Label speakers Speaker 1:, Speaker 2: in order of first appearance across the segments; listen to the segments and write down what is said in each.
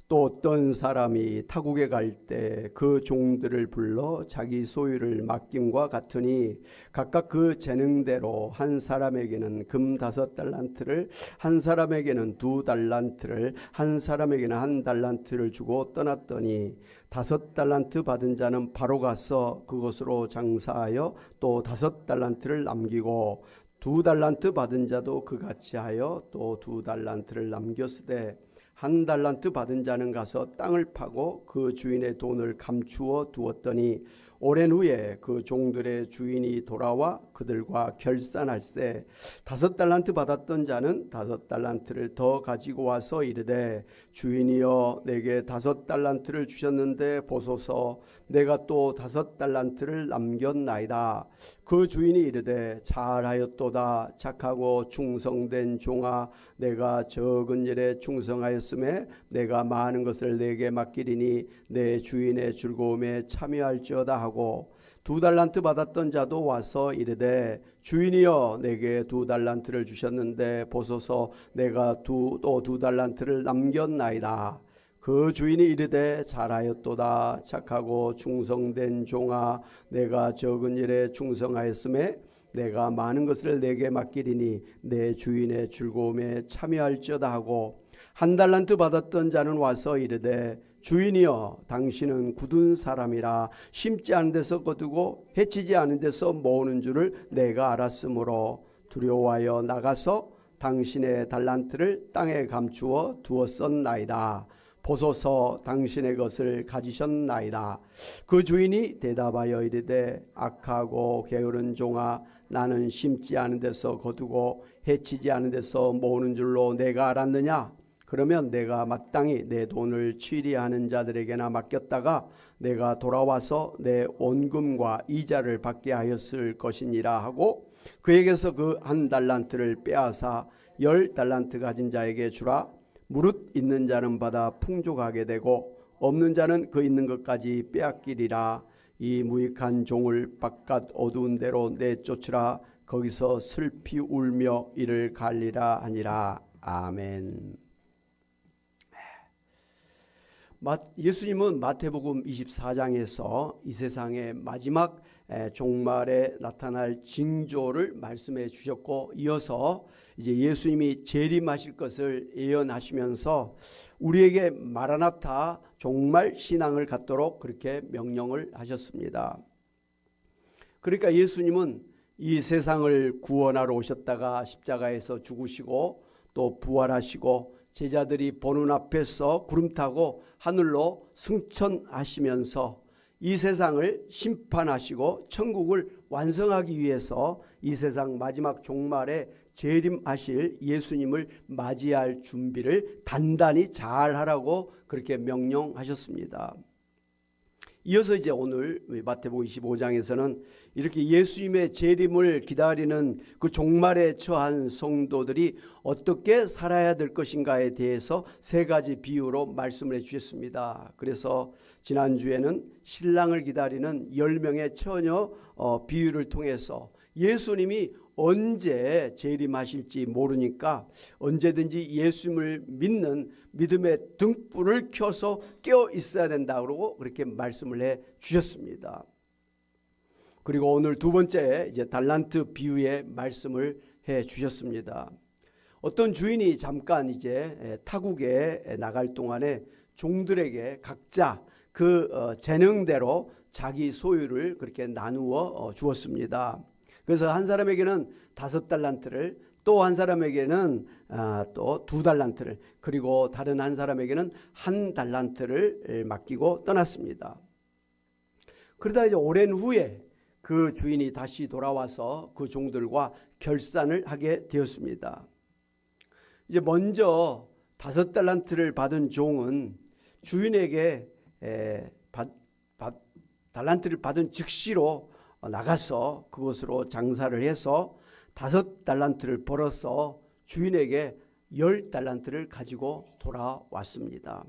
Speaker 1: 또 어떤 사람이 타국에 갈 때 그 종들을 불러 자기 소유를 맡김과 같으니 각각 그 재능대로 한 사람에게는 금 5달란트를, 한 사람에게는 2달란트를, 한 사람에게는 1달란트를 주고 떠났더니 5달란트 받은 자는 바로 가서 그것으로 장사하여 또 5달란트를 남기고 2달란트 받은 자도 그같이 하여 또 2달란트를 남겼으되 1달란트 받은 자는 가서 땅을 파고 그 주인의 돈을 감추어 두었더니 오랜 후에 그 종들의 주인이 돌아와 그들과 결산할세 5달란트 받았던 자는 5달란트를 더 가지고 와서 이르되 주인이여 내게 5달란트를 주셨는데 보소서 내가 또 5달란트를 남겼나이다. 그 주인이 이르되 잘하였도다 착하고 충성된 종아 내가 적은 일에 충성하였음에 내가 많은 것을 내게 맡기리니 내 주인의 즐거움에 참여할지어다 하고 2달란트 받았던 자도 와서 이르되 주인이여 내게 2달란트를 주셨는데 보소서 내가 또 2달란트를 남겼나이다. 그 주인이 이르되 잘하였도다 착하고 충성된 종아 내가 적은 일에 충성하였음에 내가 많은 것을 내게 맡기리니 내 주인의 즐거움에 참여할지어다 하고 1달란트 받았던 자는 와서 이르되 주인이여 당신은 굳은 사람이라 심지 않은 데서 거두고 해치지 않은 데서 모으는 줄을 내가 알았으므로 두려워하여 나가서 당신의 달란트를 땅에 감추어 두었었나이다. 보소서 당신의 것을 가지셨나이다. 그 주인이 대답하여 이르되 악하고 게으른 종아 나는 심지 않은 데서 거두고 해치지 않은 데서 모으는 줄로 내가 알았느냐? 그러면 내가 마땅히 내 돈을 취리하는 자들에게나 맡겼다가 내가 돌아와서 내 원금과 이자를 받게 하였을 것이니라 하고 그에게서 그 1달란트를 빼앗아 10달란트 가진 자에게 주라. 무릇 있는 자는 받아 풍족하게 되고 없는 자는 그 있는 것까지 빼앗기리라. 이 무익한 종을 바깥 어두운 데로 내쫓으라. 거기서 슬피 울며 이를 갈리라 하니라. 아멘. 예수님은 마태복음 24장에서 이 세상의 마지막 종말에 나타날 징조를 말씀해 주셨고 이어서 이제 예수님이 재림하실 것을 예언하시면서 우리에게 마라나타 종말 신앙을 갖도록 그렇게 명령을 하셨습니다. 그러니까 예수님은 이 세상을 구원하러 오셨다가 십자가에서 죽으시고 또 부활하시고 제자들이 보는 앞에서 구름 타고 하늘로 승천하시면서 이 세상을 심판하시고 천국을 완성하기 위해서 이 세상 마지막 종말에 재림하실 예수님을 맞이할 준비를 단단히 잘 하라고 그렇게 명령하셨습니다. 이어서 이제 오늘 마태복음 25장에서는 이렇게 예수님의 재림을 기다리는 그 종말에 처한 성도들이 어떻게 살아야 될 것인가에 대해서 3가지 비유로 말씀을 해주셨습니다. 그래서 지난주에는 신랑을 기다리는 10명의 처녀 비유를 통해서 예수님이 언제 재림하실지 모르니까 언제든지 예수님을 믿는 믿음의 등불을 켜서 깨어 있어야 된다고 그렇게 말씀을 해 주셨습니다. 그리고 오늘 2번째 이제 달란트 비유의 말씀을 해 주셨습니다. 어떤 주인이 잠깐 이제 타국에 나갈 동안에 종들에게 각자 그 재능대로 자기 소유를 그렇게 나누어 주었습니다. 그래서 한 사람에게는 5달란트를 또 한 사람에게는 또 2달란트를 그리고 다른 한 사람에게는 1달란트를 맡기고 떠났습니다. 그러다 이제 오랜 후에 그 주인이 다시 돌아와서 그 종들과 결산을 하게 되었습니다. 이제 먼저 5달란트를 받은 종은 주인에게 달란트를 받은 즉시로 나가서 그곳으로 장사를 해서 5달란트를 벌어서 주인에게 10달란트를 가지고 돌아왔습니다.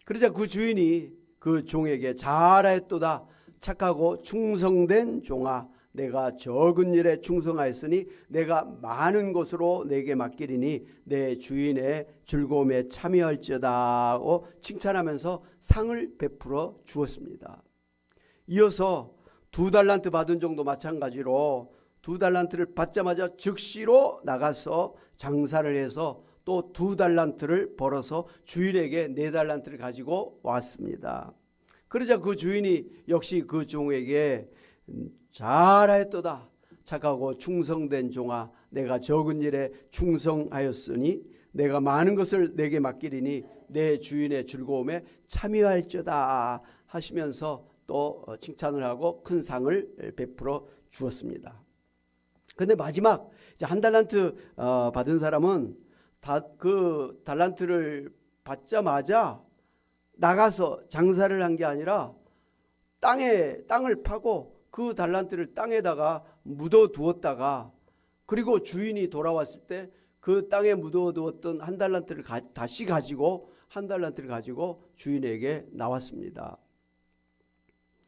Speaker 1: 그러자 그 주인이 그 종에게 잘하였도다 착하고 충성된 종아 내가 적은 일에 충성하였으니 내가 많은 것으로 내게 맡기리니 내 주인의 즐거움에 참여할지어다 하고 칭찬하면서 상을 베풀어 주었습니다. 이어서 2달란트 받은 정도 마찬가지로 2달란트를 받자마자 즉시로 나가서 장사를 해서 또 2달란트를 벌어서 주인에게 4달란트를 가지고 왔습니다. 그러자 그 주인이 역시 그 종에게 잘하였도다. 착하고 충성된 종아, 내가 적은 일에 충성하였으니 내가 많은 것을 내게 맡기리니 내 주인의 즐거움에 참여할지어다 하시면서 또 칭찬을 하고 큰 상을 베풀어 주었습니다. 그런데 마지막 이제 1달란트 받은 사람은 그 달란트를 받자마자 나가서 장사를 한 게 아니라 땅을 파고 그 달란트를 땅에다가 묻어 두었다가 그리고 주인이 돌아왔을 때 그 땅에 묻어 두었던 1달란트를 다시 가지고 1달란트를 가지고 주인에게 나왔습니다.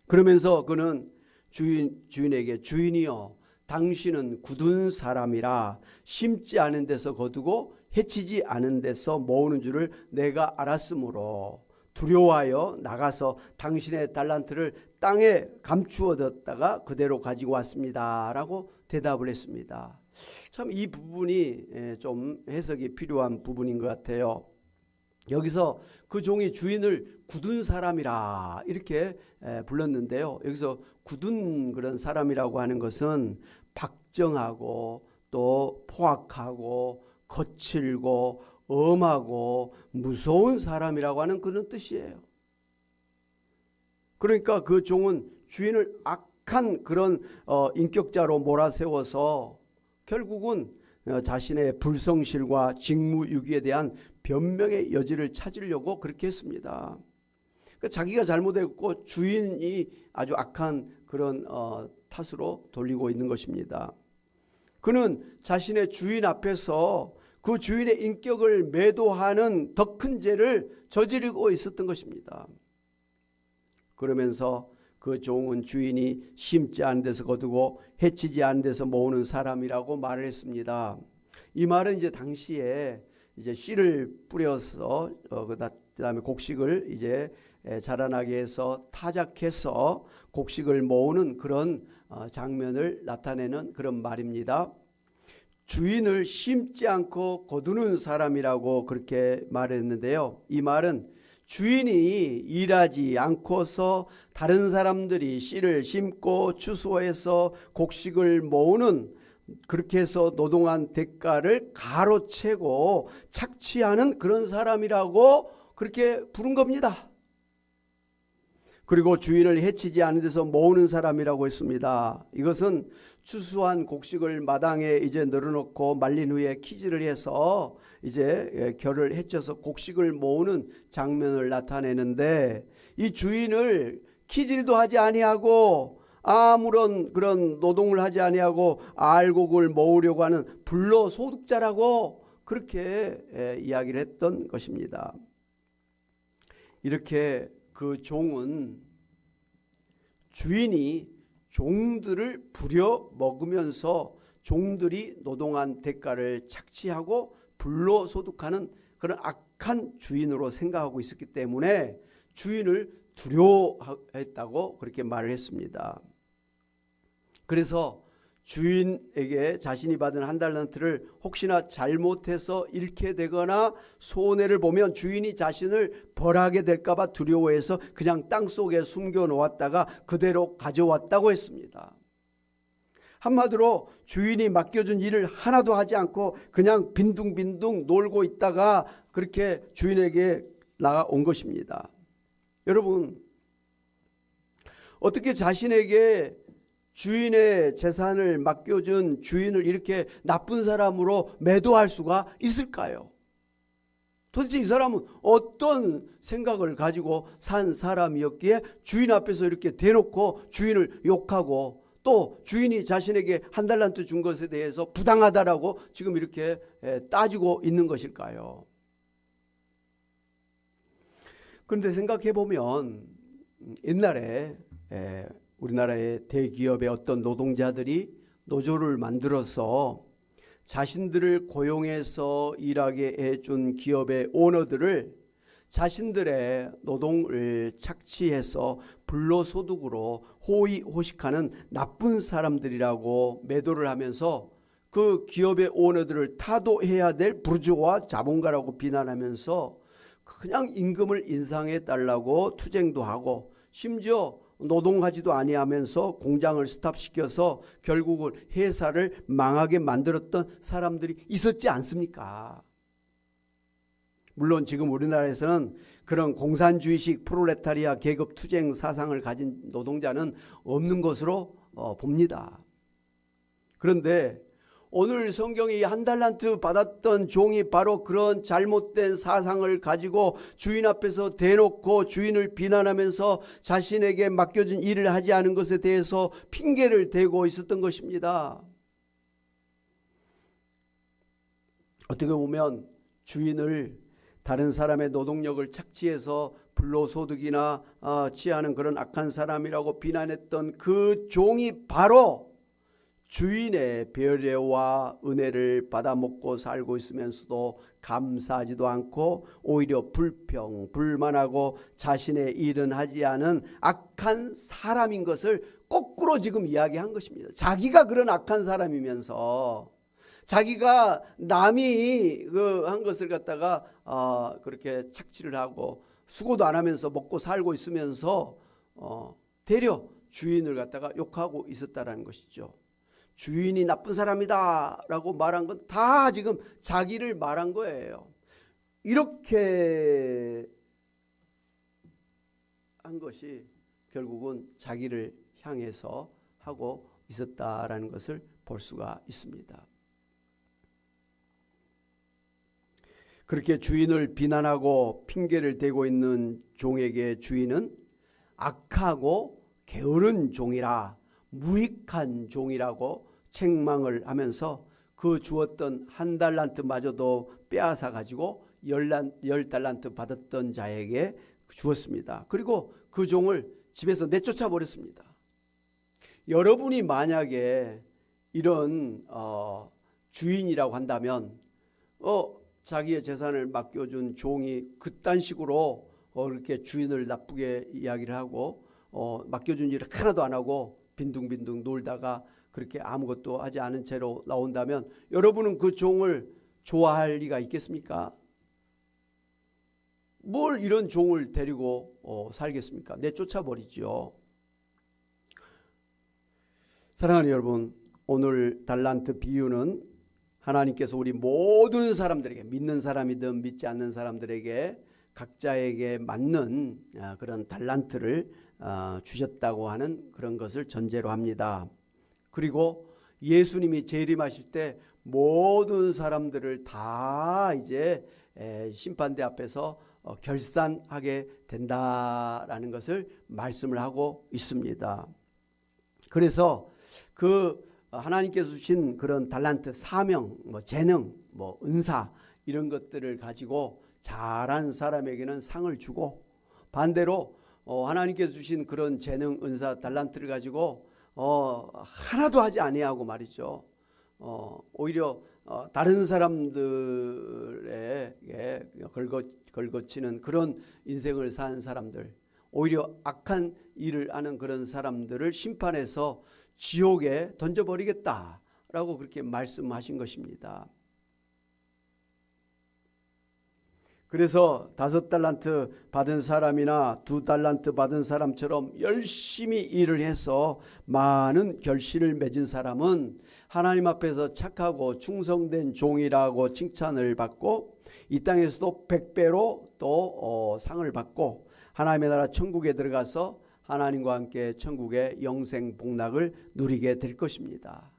Speaker 1: 그러면서 그는 주인에게 주인이여, 당신은 굳은 사람이라 심지 않은 데서 거두고 해치지 않은 데서 모으는 줄을 내가 알았으므로 두려워하여 나가서 당신의 달란트를 땅에 감추어뒀다가 그대로 가지고 왔습니다 라고 대답을 했습니다. 참 이 부분이 좀 해석이 필요한 부분인 것 같아요. 여기서 그 종이 주인을 굳은 사람이라 이렇게 불렀는데요. 여기서 굳은 그런 사람이라고 하는 것은 박정하고 또 포악하고 거칠고 엄하고 무서운 사람이라고 하는 그런 뜻이에요. 그러니까 그 종은 주인을 악한 그런 인격자로 몰아세워서 결국은 자신의 불성실과 직무유기에 대한 변명의 여지를 찾으려고 그렇게 했습니다. 그러니까 자기가 잘못했고 주인이 아주 악한 그런 탓으로 돌리고 있는 것입니다. 그는 자신의 주인 앞에서 그 주인의 인격을 매도하는 더 큰 죄를 저지르고 있었던 것입니다. 그러면서 그 종은 주인이 심지 않은 데서 거두고 해치지 않은 데서 모으는 사람이라고 말을 했습니다. 이 말은 이제 당시에 이제 씨를 뿌려서 그다음에 곡식을 이제 자라나게 해서 타작해서 곡식을 모으는 그런 장면을 나타내는 그런 말입니다. 주인을 심지 않고 거두는 사람이라고 그렇게 말했는데요. 이 말은 주인이 일하지 않고서 다른 사람들이 씨를 심고 추수해서 곡식을 모으는, 그렇게 해서 노동한 대가를 가로채고 착취하는 그런 사람이라고 그렇게 부른 겁니다. 그리고 주인을 해치지 않은 데서 모으는 사람이라고 했습니다. 이것은 추수한 곡식을 마당에 이제 널어놓고 말린 후에 키질을 해서 이제 결을 헤쳐서 곡식을 모으는 장면을 나타내는데, 이 주인을 키질도 하지 아니하고 아무런 그런 노동을 하지 아니하고 알곡을 모으려고 하는 불로소득자라고 그렇게 이야기를 했던 것입니다. 이렇게 그 종은 주인이 종들을 부려 먹으면서 종들이 노동한 대가를 착취하고 불로소득하는 그런 악한 주인으로 생각하고 있었기 때문에 주인을 두려워했다고 그렇게 말을 했습니다. 그래서 주인에게 자신이 받은 1달란트를 혹시나 잘못해서 잃게 되거나 손해를 보면 주인이 자신을 벌하게 될까 봐 두려워해서 그냥 땅속에 숨겨 놓았다가 그대로 가져왔다고 했습니다. 한마디로 주인이 맡겨준 일을 하나도 하지 않고 그냥 빈둥빈둥 놀고 있다가 그렇게 주인에게 나온 것입니다. 여러분, 어떻게 자신에게 주인의 재산을 맡겨준 주인을 이렇게 나쁜 사람으로 매도할 수가 있을까요? 도대체 이 사람은 어떤 생각을 가지고 산 사람이었기에 주인 앞에서 이렇게 대놓고 주인을 욕하고 또 주인이 자신에게 1달란트 준 것에 대해서 부당하다라고 지금 이렇게 따지고 있는 것일까요? 그런데 생각해 보면 옛날에 우리나라의 대기업의 어떤 노동자들이 노조를 만들어서 자신들을 고용해서 일하게 해준 기업의 오너들을 자신들의 노동을 착취해서 불로소득으로 호의호식하는 나쁜 사람들이라고 매도를 하면서 그 기업의 오너들을 타도해야 될 부르주아 자본가라고 비난하면서 그냥 임금을 인상해 달라고 투쟁도 하고 심지어 노동하지도 아니하면서 공장을 스탑시켜서 결국은 회사를 망하게 만들었던 사람들이 있었지 않습니까? 물론 지금 우리나라에서는 그런 공산주의식 프롤레타리아 계급 투쟁 사상을 가진 노동자는 없는 것으로 봅니다. 그런데 오늘 성경이 한 달란트 받았던 종이 바로 그런 잘못된 사상을 가지고 주인 앞에서 대놓고 주인을 비난하면서 자신에게 맡겨진 일을 하지 않은 것에 대해서 핑계를 대고 있었던 것입니다. 어떻게 보면 주인을 다른 사람의 노동력을 착취해서 불로소득이나 취하는 그런 악한 사람이라고 비난했던 그 종이 바로 주인의 배려와 은혜를 받아먹고 살고 있으면서도 감사하지도 않고 오히려 불평, 불만하고 자신의 일은 하지 않은 악한 사람인 것을 거꾸로 지금 이야기한 것입니다. 자기가 그런 악한 사람이면서 자기가 남이 한 것을 갖다가 그렇게 착취를 하고 수고도 안 하면서 먹고 살고 있으면서 되려 주인을 갖다가 욕하고 있었다라는 것이죠. 주인이 나쁜 사람이다 라고 말한 건 다 지금 자기를 말한 거예요. 이렇게 한 것이 결국은 자기를 향해서 하고 있었다라는 것을 볼 수가 있습니다. 그렇게 주인을 비난하고 핑계를 대고 있는 종에게 주인은 악하고 게으른 종이라, 무익한 종이라고 책망을 하면서 그 주었던 한 달란트마저도 빼앗아 가지고 10달란트 받았던 자에게 주었습니다. 그리고 그 종을 집에서 내쫓아 버렸습니다. 여러분이 만약에 이런 주인이라고 한다면 자기의 재산을 맡겨준 종이 그딴 식으로 이렇게 주인을 나쁘게 이야기를 하고 맡겨준 일을 하나도 안 하고 빈둥빈둥 놀다가 그렇게 아무것도 하지 않은 채로 나온다면 여러분은 그 종을 좋아할 리가 있겠습니까? 뭘 이런 종을 데리고 살겠습니까? 내쫓아 버리죠. 사랑하는 여러분, 오늘 달란트 비유는 하나님께서 우리 모든 사람들에게, 믿는 사람이든 믿지 않는 사람들에게 각자에게 맞는 그런 달란트를 주셨다고 하는 그런 것을 전제로 합니다. 그리고 예수님이 재림하실 때 모든 사람들을 다 이제 심판대 앞에서 결산하게 된다라는 것을 말씀을 하고 있습니다. 그래서 그 하나님께서 주신 그런 달란트, 사명, 재능, 은사 이런 것들을 가지고 잘한 사람에게는 상을 주고, 반대로 하나님께서 주신 그런 재능, 은사, 달란트를 가지고 하나도 하지 아니하고 말이죠. 오히려 다른 사람들에게 걸거치는 그런 인생을 산 사람들, 오히려 악한 일을 하는 그런 사람들을 심판해서 지옥에 던져버리겠다라고 그렇게 말씀하신 것입니다. 그래서 5달란트 받은 사람이나 2달란트 받은 사람처럼 열심히 일을 해서 많은 결실을 맺은 사람은 하나님 앞에서 착하고 충성된 종이라고 칭찬을 받고 이 땅에서도 100배로 또 상을 받고 하나님의 나라 천국에 들어가서 하나님과 함께 천국의 영생 복락을 누리게 될 것입니다.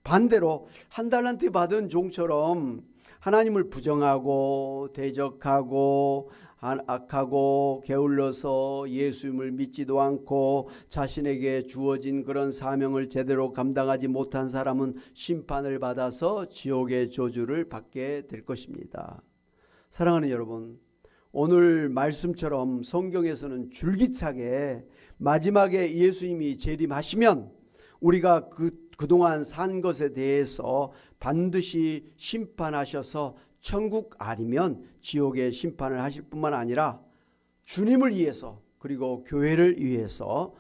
Speaker 1: 반대로 1달란트 받은 종처럼 하나님을 부정하고 대적하고 악하고 게을러서 예수님을 믿지도 않고 자신에게 주어진 그런 사명을 제대로 감당하지 못한 사람은 심판을 받아서 지옥의 저주를 받게 될 것입니다. 사랑하는 여러분, 오늘 말씀처럼 성경에서는 줄기차게 마지막에 예수님이 재림하시면 우리가 그동안 산 것에 대해서 반드시 심판하셔서 천국 아니면 지옥의 심판을 하실 뿐만 아니라 주님을 위해서 그리고 교회를 위해서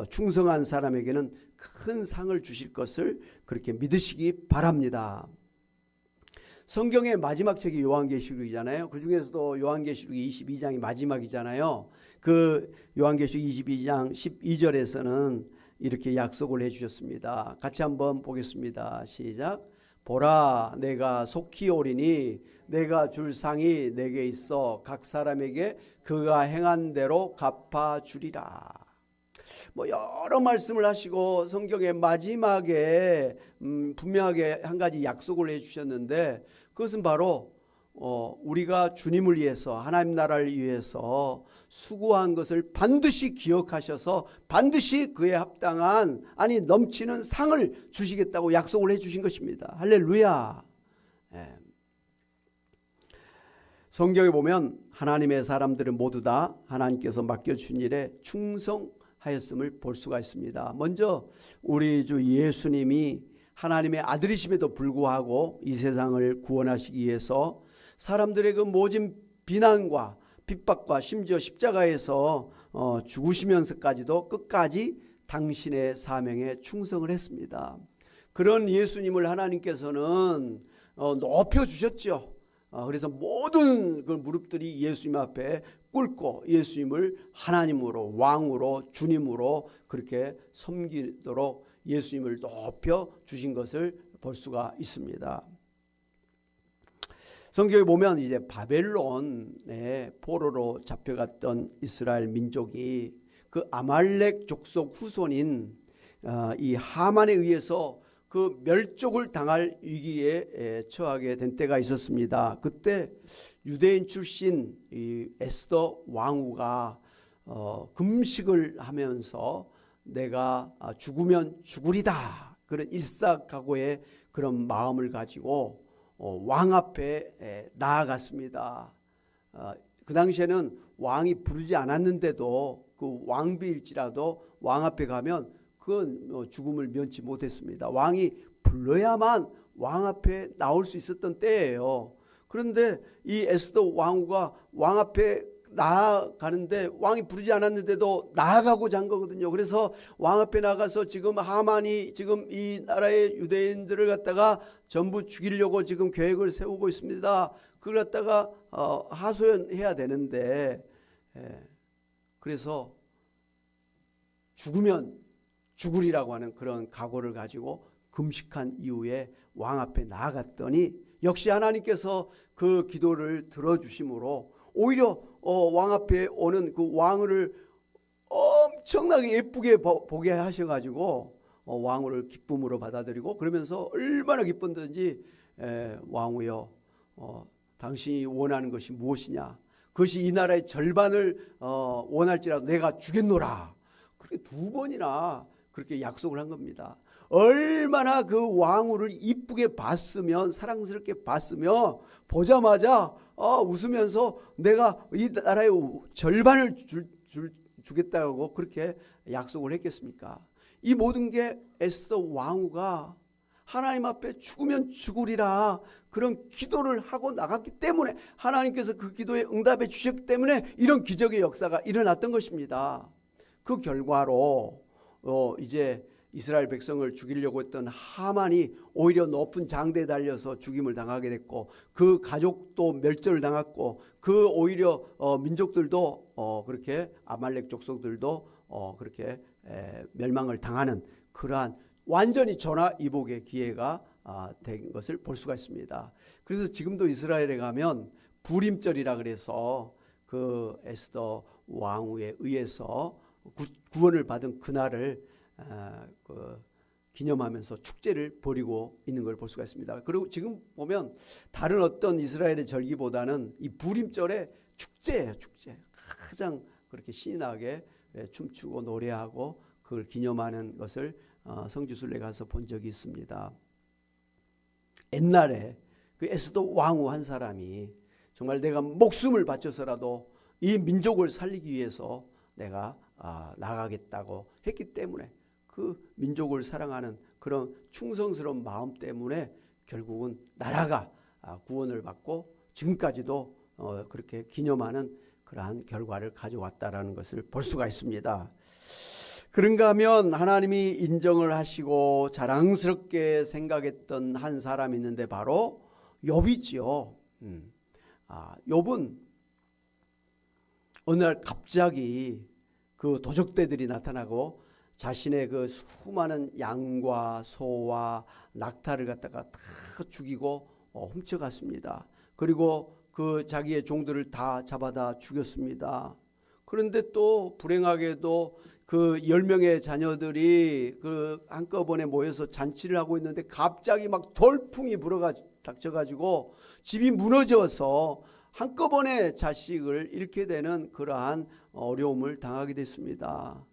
Speaker 1: 충성한 사람에게는 큰 상을 주실 것을 그렇게 믿으시기 바랍니다. 성경의 마지막 책이 요한계시록이잖아요. 그 중에서도 요한계시록 22장이 마지막이잖아요. 그 요한계시록 22장 12절에서는 이렇게 약속을 해주셨습니다. 같이 한번 보겠습니다. 시작. 보라, 내가 속히 오리니 내가 줄 상이 내게 있어 각 사람에게 그가 행한 대로 갚아주리라. 여러 말씀을 하시고 성경의 마지막에 분명하게 한 가지 약속을 해주셨는데, 그것은 바로 우리가 주님을 위해서 하나님 나라를 위해서 수고한 것을 반드시 기억하셔서 반드시 그에 합당한 넘치는 상을 주시겠다고 약속을 해주신 것입니다. 할렐루야. 성경에 보면 하나님의 사람들은 모두 다 하나님께서 맡겨주신 일에 충성하였음을 볼 수가 있습니다. 먼저 우리 주 예수님이 하나님의 아들이심에도 불구하고 이 세상을 구원하시기 위해서 사람들의 그 모진 비난과 핍박과 심지어 십자가에서 죽으시면서까지도 끝까지 당신의 사명에 충성을 했습니다. 그런 예수님을 하나님께서는 높여주셨죠. 그래서 모든 그 무릎들이 예수님 앞에 꿇고 예수님을 하나님으로, 왕으로, 주님으로 그렇게 섬기도록 예수님을 높여 주신 것을 볼 수가 있습니다. 성경에 보면 이제 바벨론의 포로로 잡혀갔던 이스라엘 민족이 그 아말렉 족속 후손인 이 하만에 의해서 그 멸족을 당할 위기에 처하게 된 때가 있었습니다. 그때 유대인 출신 이 에스더 왕후가 금식을 하면서 내가 죽으면 죽으리다, 그런 일사각오의 그런 마음을 가지고 왕 앞에 나아갔습니다. 그 당시에는 왕이 부르지 않았는데도 그 왕비일지라도 왕 앞에 가면 그건 죽음을 면치 못했습니다. 왕이 불러야만 왕 앞에 나올 수 있었던 때예요. 그런데 이 에스더 왕후가 왕 앞에 나아가는데 왕이 부르지 않았는데도 나아가고자 한 거거든요. 그래서 왕 앞에 나가서 지금 하만이 지금 이 나라의 유대인들을 갖다가 전부 죽이려고 지금 계획을 세우고 있습니다. 그걸 갖다가 하소연해야 되는데, 그래서 죽으면 죽으리라고 하는 그런 각오를 가지고 금식한 이후에 왕 앞에 나아갔더니 역시 하나님께서 그 기도를 들어주심으로 오히려 왕 앞에 오는 그 왕을 엄청나게 예쁘게 보게 하셔가지고 왕후를 기쁨으로 받아들이고, 그러면서 얼마나 기쁜든지 왕후여, 당신이 원하는 것이 무엇이냐, 그것이 이 나라의 절반을 원할지라도 내가 주겠노라, 그렇게 두 번이나 그렇게 약속을 한 겁니다. 얼마나 그 왕후를 이쁘게 봤으면, 사랑스럽게 봤으며, 보자마자 웃으면서 내가 이 나라의 절반을 주겠다고 그렇게 약속을 했겠습니까? 이 모든 게 에스더 왕후가 하나님 앞에 죽으면 죽으리라 그런 기도를 하고 나갔기 때문에, 하나님께서 그 기도에 응답해 주셨기 때문에 이런 기적의 역사가 일어났던 것입니다. 그 결과로 이제 이스라엘 백성을 죽이려고 했던 하만이 오히려 높은 장대에 달려서 죽임을 당하게 됐고, 그 가족도 멸절을 당했고, 그 오히려 민족들도 그렇게 아말렉 족속들도 그렇게 멸망을 당하는 그러한 완전히 전화위복의 기회가 된 것을 볼 수가 있습니다. 그래서 지금도 이스라엘에 가면 부림절이라 그래서 그 에스더 왕후에 의해서 구원을 받은 그날을 기념하면서 축제를 벌이고 있는 걸 볼 수가 있습니다. 그리고 지금 보면 다른 어떤 이스라엘의 절기보다는 이 부림절의 축제예요. 축제. 가장 그렇게 신나게 춤추고 노래하고 그걸 기념하는 것을 성지순례 가서 본 적이 있습니다. 옛날에 그 에스더 왕후 한 사람이 정말 내가 목숨을 바쳐서라도 이 민족을 살리기 위해서 내가 나가겠다고 했기 때문에 그 민족을 사랑하는 그런 충성스러운 마음 때문에 결국은 나라가 구원을 받고 지금까지도 그렇게 기념하는 그러한 결과를 가져왔다라는 것을 볼 수가 있습니다. 그런가 하면 하나님이 인정을 하시고 자랑스럽게 생각했던 한 사람이 있는데 바로 욥이지요. 욥은 어느 날 갑자기 그 도적대들이 나타나고 자신의 그 수많은 양과 소와 낙타를 갖다가 다 죽이고 훔쳐갔습니다. 그리고 그 자기의 종들을 다 잡아다 죽였습니다. 그런데 또 불행하게도 그 10명의 자녀들이 그 한꺼번에 모여서 잔치를 하고 있는데 갑자기 막 돌풍이 닥쳐가지고 집이 무너져서 한꺼번에 자식을 잃게 되는 그러한 어려움을 당하게 됐습니다.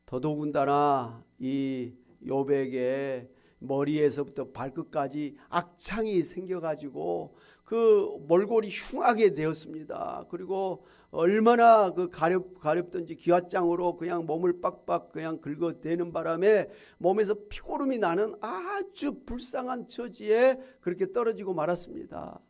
Speaker 1: 더더군다나 이 욥에게 머리에서부터 발끝까지 악창이 생겨가지고 그 몰골이 흉하게 되었습니다. 그리고 얼마나 그 가렵든지 기왓장으로 그냥 몸을 빡빡 그냥 긁어대는 바람에 몸에서 피고름이 나는 아주 불쌍한 처지에 그렇게 떨어지고 말았습니다.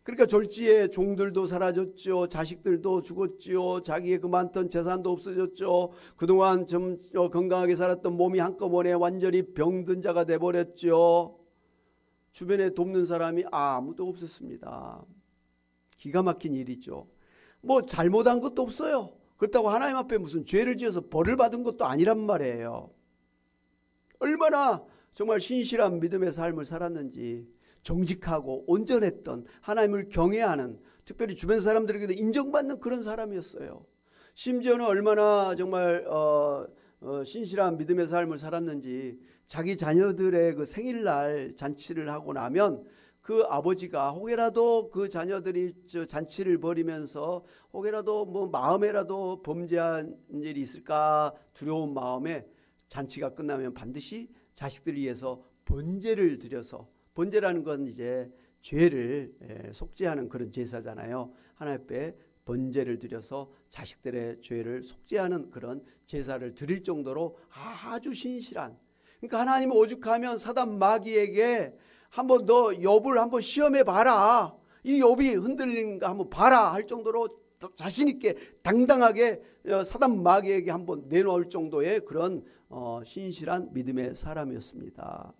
Speaker 1: 그러니까 졸지에 종들도 사라졌죠. 자식들도 죽었죠. 자기의 그 많던 재산도 없어졌죠. 그동안 좀 건강하게 살았던 몸이 한꺼번에 완전히 병든 자가 돼버렸죠. 주변에 돕는 사람이 아무도 없었습니다. 기가 막힌 일이죠. 뭐 잘못한 것도 없어요. 그렇다고 하나님 앞에 무슨 죄를 지어서 벌을 받은 것도 아니란 말이에요. 얼마나 정말 신실한 믿음의 삶을 살았는지, 정직하고 온전했던, 하나님을 경외하는, 특별히 주변 사람들에게도 인정받는 그런 사람이었어요. 심지어는 얼마나 정말 신실한 믿음의 삶을 살았는지, 자기 자녀들의 그 생일날 잔치를 하고 나면 그 아버지가 혹여라도 그 자녀들이 잔치를 벌이면서 혹여라도 뭐 마음에라도 범죄한 일이 있을까 두려운 마음에 잔치가 끝나면 반드시 자식들을 위해서 번제를 드려서, 번제라는 건 이제 죄를 속죄하는 그런 제사잖아요. 하나님 앞에 번제를 드려서 자식들의 죄를 속죄하는 그런 제사를 드릴 정도로 아주 신실한, 그러니까 하나님은 오죽하면 사단 마귀에게 한번 너 욥을 한번 시험해 봐라, 이 욥이 흔들리는 거 한번 봐라 할 정도로 자신 있게 당당하게 사단 마귀에게 한번 내놓을 정도의 그런 신실한 믿음의 사람이었습니다.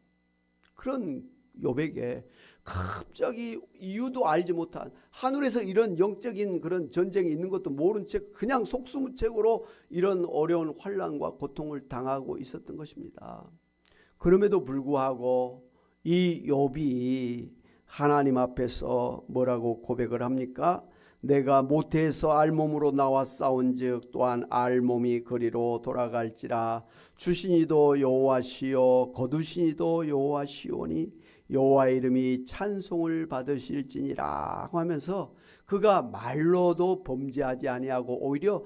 Speaker 1: 그런 욥에게 갑자기 이유도 알지 못한, 하늘에서 이런 영적인 그런 전쟁이 있는 것도 모른 채 그냥 속수무책으로 이런 어려운 환난과 고통을 당하고 있었던 것입니다. 그럼에도 불구하고 이 욥이 하나님 앞에서 뭐라고 고백을 합니까? 내가 모태에서 알몸으로 나와 싸운즉 또한 알몸이 그리로 돌아갈지라. 주시니도 여호와시요 거두시니도 여호와시오니 여호와의 이름이 찬송을 받으실지니라 하면서 그가 말로도 범죄하지 아니하고 오히려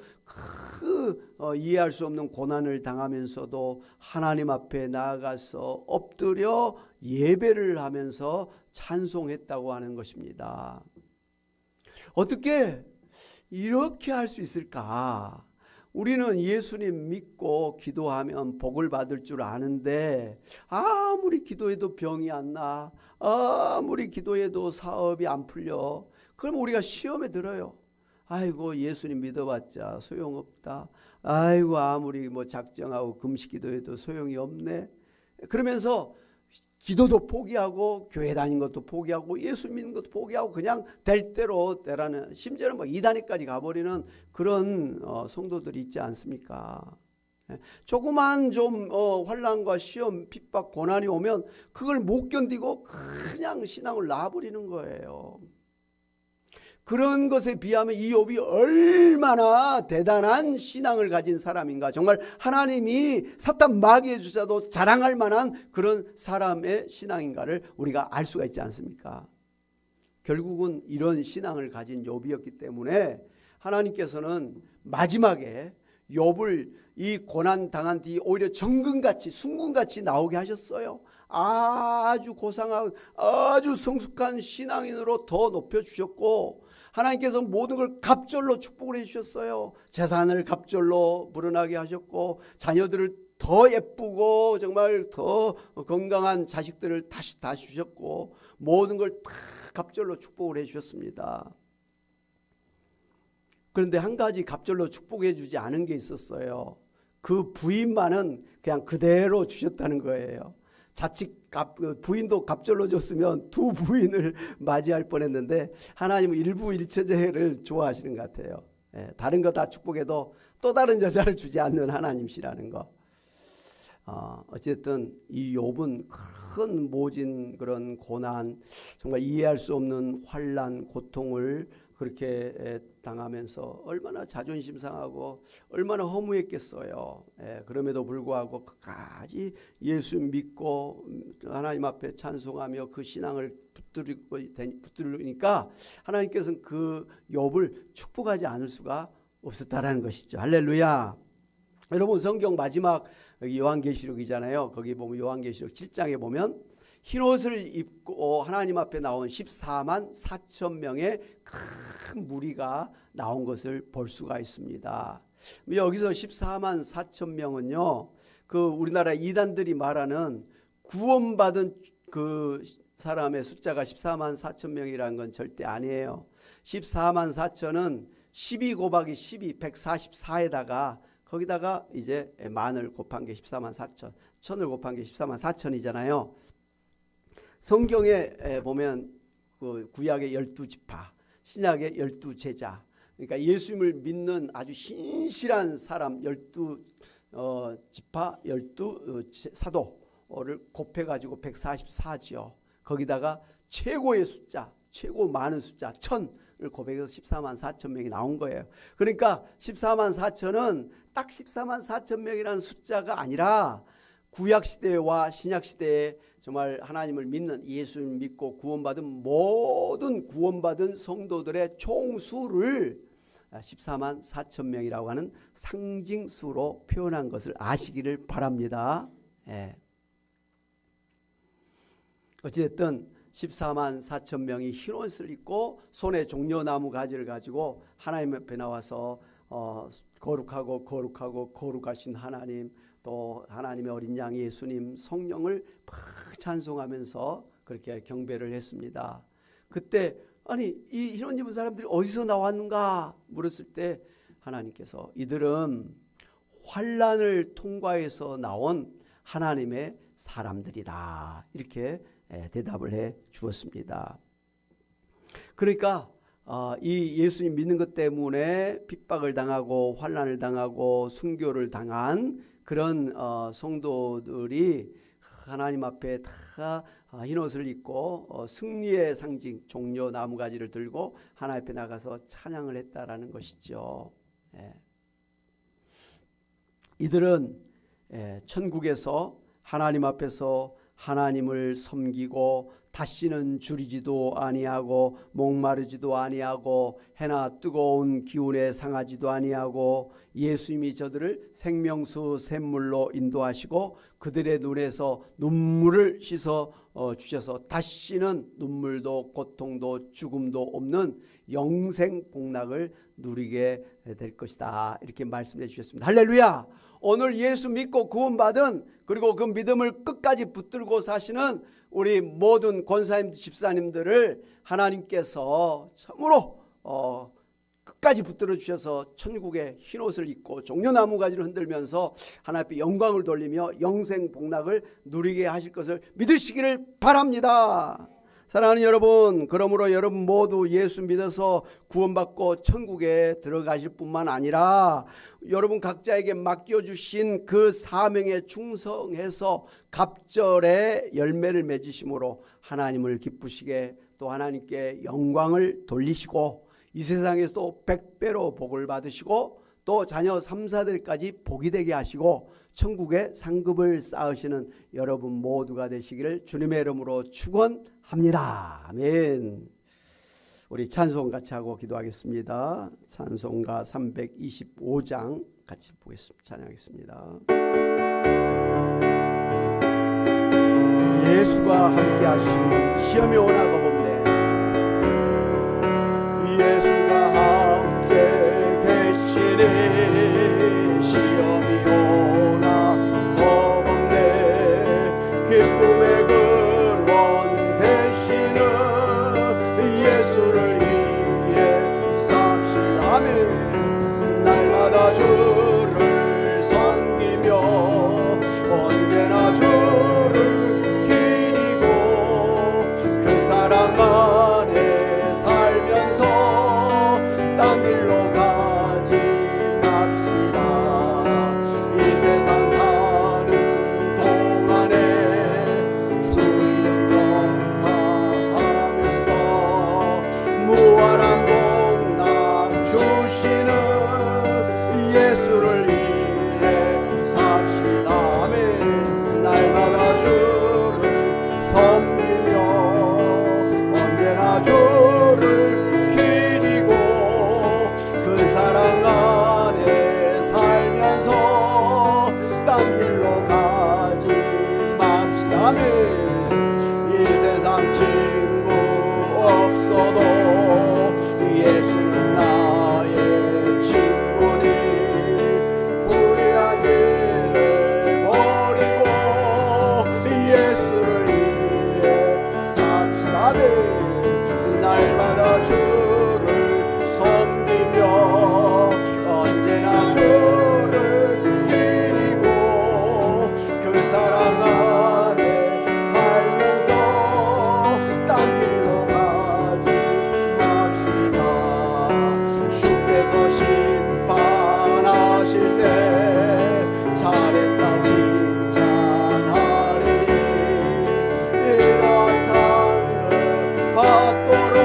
Speaker 1: 이해할 수 없는 고난을 당하면서도 하나님 앞에 나아가서 엎드려 예배를 하면서 찬송했다고 하는 것입니다. 어떻게 이렇게 할 수 있을까? 우리는 예수님 믿고 기도하면 복을 받을 줄 아는데 아무리 기도해도 병이 안 나, 아무리 기도해도 사업이 안 풀려. 그럼 우리가 시험에 들어요. 아이고 예수님 믿어봤자 소용없다. 아이고 아무리 뭐 작정하고 금식 기도해도 소용이 없네. 그러면서 기도도 포기하고 교회 다니는 것도 포기하고 예수 믿는 것도 포기하고 그냥 될 대로 되라는, 심지어는 뭐 이단에까지 가버리는 그런 성도들이 있지 않습니까? 조그만 좀 환난과 시험, 핍박, 고난이 오면 그걸 못 견디고 그냥 신앙을 놔버리는 거예요. 그런 것에 비하면 이 욥이 얼마나 대단한 신앙을 가진 사람인가, 정말 하나님이 사탄 마귀의 주자도 자랑할 만한 그런 사람의 신앙인가를 우리가 알 수가 있지 않습니까? 결국은 이런 신앙을 가진 욥이었기 때문에 하나님께서는 마지막에 욥을 이 고난 당한 뒤 오히려 정금같이 순금같이 나오게 하셨어요. 아주 고상하고 아주 성숙한 신앙인으로 더 높여주셨고, 하나님께서 모든 걸 갑절로 축복을 해주셨어요. 재산을 갑절로 불어나게 하셨고, 자녀들을 더 예쁘고 정말 더 건강한 자식들을 다시 다 주셨고, 모든 걸 다 갑절로 축복을 해주셨습니다. 그런데 한 가지 갑절로 축복해 주지 않은 게 있었어요. 그 부인만은 그냥 그대로 주셨다는 거예요. 자칫 부인도 갑절로 줬으면 두 부인을 맞이할 뻔했는데, 하나님은 일부일처제를 좋아하시는 것 같아요. 다른 거 다 축복해도 또 다른 여자를 주지 않는 하나님이시라는 거. 어쨌든 이 욥은 큰 모진 그런 고난, 정말 이해할 수 없는 환난, 고통을 그렇게 당하면서 얼마나 자존심 상하고 얼마나 허무했겠어요. 그럼에도 불구하고 끝까지 예수 믿고 하나님 앞에 찬송하며 그 신앙을 붙들으니까 하나님께서는 그 욥을 축복하지 않을 수가 없었다라는 것이죠. 할렐루야. 여러분, 성경 마지막 요한계시록이잖아요. 거기 보면 요한계시록 7장에 보면 흰옷을 입고 하나님 앞에 나온 14만 4천 명의 큰 무리가 나온 것을 볼 수가 있습니다. 여기서 14만 4천 명은요, 그 우리나라 이단들이 말하는 구원받은 그 사람의 숫자가 14만 4천 명이라는 건 절대 아니에요. 14만 4천은 12 곱하기 12, 144에다가 거기다가 이제 만을 곱한 게 14만 4천, 천을 곱한 게 14만 4천이잖아요. 성경에 보면 그 구약의 12지파, 신약의 12제자, 그러니까 예수님을 믿는 아주 신실한 사람 12지파, 12사도를 곱해가지고 144지요. 거기다가 최고의 숫자, 최고 많은 숫자 1000을 곱해서 14만 4천 명이 나온 거예요. 그러니까 14만 4천은 딱 14만 4천 명이라는 숫자가 아니라 구약시대와 신약시대에 정말 하나님을 믿는, 예수를 믿고 구원받은 모든 구원받은 성도들의 총수를 14만 4천 명이라고 하는 상징수로 표현한 것을 아시기를 바랍니다. 어찌됐든 14만 4천 명이 흰옷을 입고 손에 종려나무 가지를 가지고 하나님 앞에 나와서 거룩하고 거룩하고 거룩하신 하나님, 또 하나님의 어린 양 예수님, 성령을 막 찬송하면서 그렇게 경배를 했습니다. 그때 아니 이 흰옷 입은 사람들이 어디서 나왔는가 물었을 때 하나님께서 이들은 환난을 통과해서 나온 하나님의 사람들이다, 이렇게 대답을 해 주었습니다. 그러니까 이 예수님 믿는 것 때문에 핍박을 당하고 환난을 당하고 순교를 당한 그런 성도들이 하나님 앞에 다 흰옷을 입고 승리의 상징 종려 나무가지를 들고 하나님 앞에 나가서 찬양을 했다라는 것이죠. 이들은 천국에서 하나님 앞에서 하나님을 섬기고 다시는 줄이지도 아니하고 목마르지도 아니하고 해나 뜨거운 기운에 상하지도 아니하고 예수님이 저들을 생명수 샘물로 인도하시고 그들의 눈에서 눈물을 씻어 주셔서 다시는 눈물도 고통도 죽음도 없는 영생 복락을 누리게 될 것이다, 이렇게 말씀해 주셨습니다. 할렐루야. 오늘 예수 믿고 구원받은, 그리고 그 믿음을 끝까지 붙들고 사시는 우리 모든 권사님 집사님들을 하나님께서 참으로 끝까지 붙들어 주셔서 천국의 흰옷을 입고 종려나무 가지를 흔들면서 하나님 앞에 영광을 돌리며 영생 복락을 누리게 하실 것을 믿으시기를 바랍니다. 사랑하는 여러분, 그러므로 여러분 모두 예수 믿어서 구원받고 천국에 들어가실 뿐만 아니라 여러분 각자에게 맡겨주신 그 사명에 충성해서 갑절의 열매를 맺으심으로 하나님을 기쁘시게, 또 하나님께 영광을 돌리시고 이 세상에서도 100배로 복을 받으시고 또 자녀 3, 4대까지 복이 되게 하시고 천국의 상급을 쌓으시는 여러분 모두가 되시기를 주님의 이름으로 축원합니다. 아멘. 우리 찬송 같이 하고 기도하겠습니다. 찬송가 325장 같이 보겠습니다. 찬양하겠습니다. 예수가 함께 하신 시험이 오나 가본데 예수가 함께 계시니 시험이 오나 겁없네 기쁨의 근원 되시는 예수를 위해 삽시다. 아멘. 날마다 주를 섬기며 언제나 주를 기리고 그 사랑 안에 살면서 딴 길로 가지 맙시다. 이 세상 사는 동안에 주 이름 전파하면서 무한한 복락 주시는 예수를 위해 삽시다. 아멘. 날마다 주를 섬기며 언제나 주를 기리고 그 사랑 안에 살면서 딴 길로 가지 맙시다. 아멘. 이 세상 친구 없어도 예수는 나의 친구니 불의한 일을 버리고 예수를 위해 삽시다. 아멘. 날마다 주를 섬기며 언제나 주를 기리고 그 사랑 안에 살면서 딴 길로 가지 맙시다. 주께서 심판하실 때 잘했다 칭찬하리니 이런 상을 받도록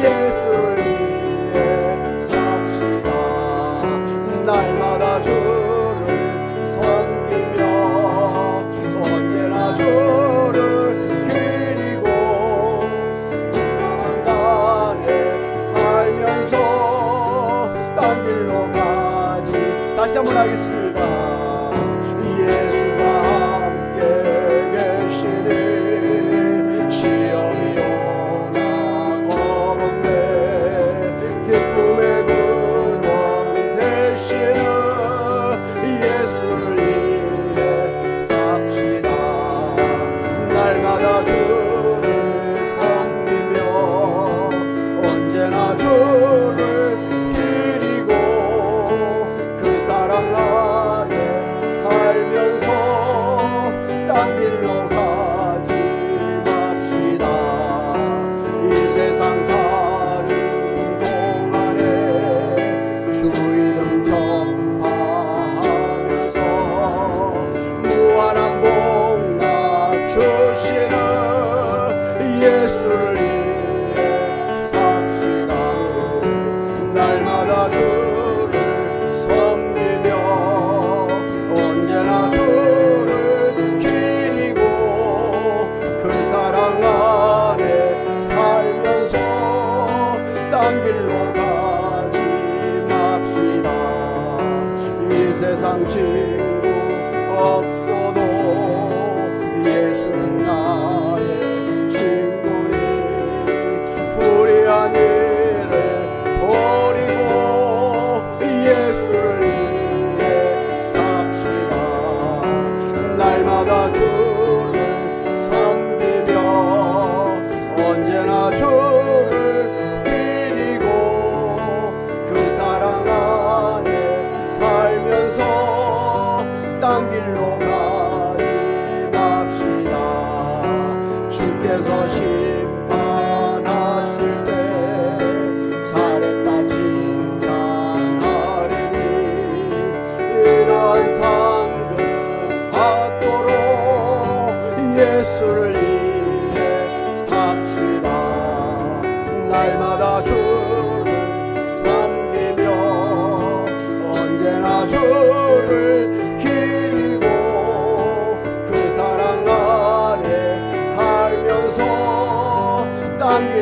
Speaker 1: 예수를 위해 삽시다. 날마다 주를 섬기며 언제나 주를 기리고 그 사랑 안에 살면서 딴 길로 가지. 다시 한번 하겠습니다. 예수가 함께 계시니 시험이 오나 겁없네 기쁨의 근원 되시는 예수를 위해 삽시다. 날마다 주를 섬기며 언제나 주를 기리고 그 사랑 안에 살면서 딴 길로 가지 맙시다. 이 세상 사는 동안에 주 이름 전파하면서 무한한 복락 주시는 예수를 위해 삽시다. 날마다 주를 섬기며 언제나 주를 기리고 그 사랑 안에 살면서 딴 길로 가지 맙시다. 이 세상 친구 없어도 예수는 나의 친구니 불의한 일을 버리고 예수를 위해 삽시다. 날마다 주를 섬기며 언제나 주를 기리고 그 사랑 안에 살면서 딴 길로 가지 맙시다. 주께서 심판하실 때 잘했다 칭찬하리니 이러한 상급 받도록 예수를 위해 삽시다. 날마다 주를 섬기며 언제나 주를 기리고 그 사랑 안에 살면서 딴 길